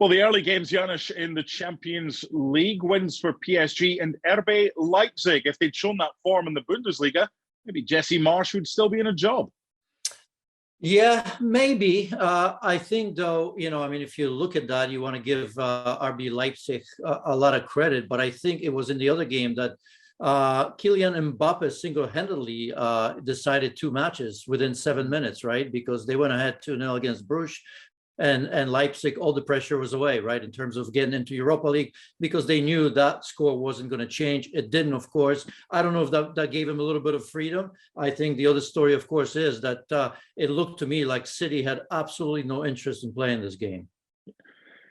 Well, the early games, Janusz, in the Champions League, wins for PSG and RB Leipzig. If they'd shown that form in the Bundesliga, maybe Jesse Marsch would still be in a job. Yeah, maybe. I think, though, if you look at that, you want to give RB Leipzig a lot of credit. But I think it was in the other game that Kylian Mbappe single-handedly decided 2 matches within 7 minutes, right? Because they went ahead 2-0 against Bruges. And Leipzig, all the pressure was away, right, in terms of getting into Europa League, because they knew that score wasn't going to change. It didn't, of course. I don't know if that gave him a little bit of freedom. I think the other story, of course, is that it looked to me like City had absolutely no interest in playing this game.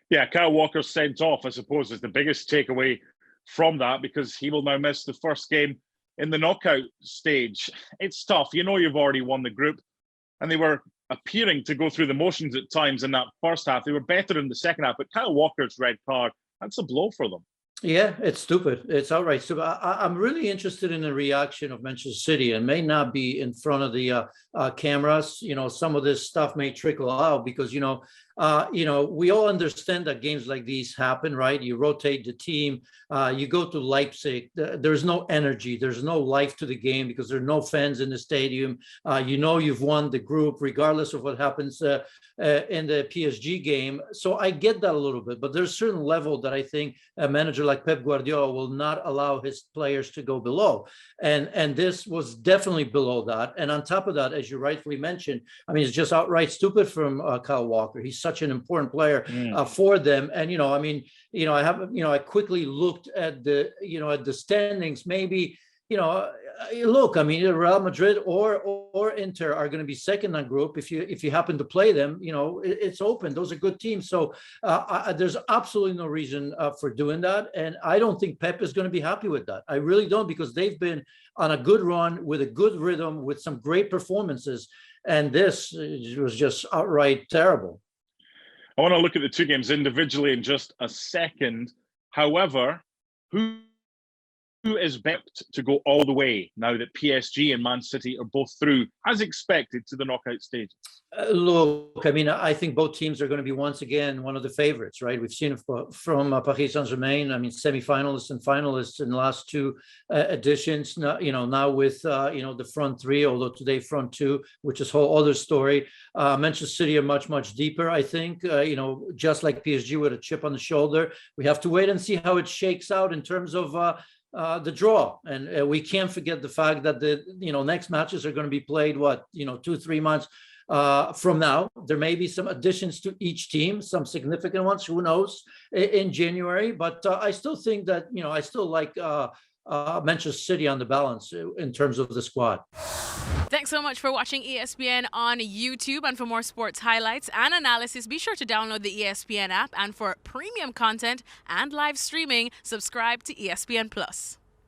Yeah, Kyle Walker sent off, I suppose, is the biggest takeaway from that, because he will now miss the first game in the knockout stage. It's tough. You've already won the group, and they were appearing to go through the motions at times in that first half. They were better in the second half, but Kyle Walker's red card, that's a blow for them. Yeah, it's stupid. It's outright stupid. I'm really interested in the reaction of Manchester City, and may not be in front of the cameras. Some of this stuff may trickle out because, we all understand that games like these happen, right? You rotate the team. You go to Leipzig. There's no energy. There's no life to the game because there are no fans in the stadium. You've won the group regardless of what happens in the PSG game. So I get that a little bit, but there's a certain level that I think a manager like Pep Guardiola will not allow his players to go below. And this was definitely below that. And on top of that, as you rightfully mentioned, it's just outright stupid from Kyle Walker. He's such an important player for them. And, I quickly looked at the standings. Maybe, Real Madrid or Inter are going to be second on group. If you happen to play them, it's open. Those are good teams. So there's absolutely no reason for doing that. And I don't think Pep is going to be happy with that. I really don't, because they've been on a good run with a good rhythm, with some great performances. And this was just outright terrible. I want to look at the 2 games individually in just a second. However, who is backed to go all the way now that PSG and Man City are both through, as expected, to the knockout stages? Look, I think both teams are going to be once again one of the favorites, right? We've seen it from Paris Saint-Germain. Semi-finalists and finalists in the last 2 editions. Now with the front 3, although today front 2, which is a whole other story. Manchester City are much, much deeper, I think. Just like PSG with a chip on the shoulder. We have to wait and see how it shakes out in terms of the draw, and we can't forget the fact that the next matches are going to be played 2-3 months from now. There may be some additions to each team, some significant ones, who knows, in January. But I still think that I still like Manchester City on the balance in terms of the squad. Thanks so much for watching ESPN on YouTube, and for more sports highlights and analysis, be sure to download the ESPN app, and for premium content and live streaming, subscribe to ESPN Plus.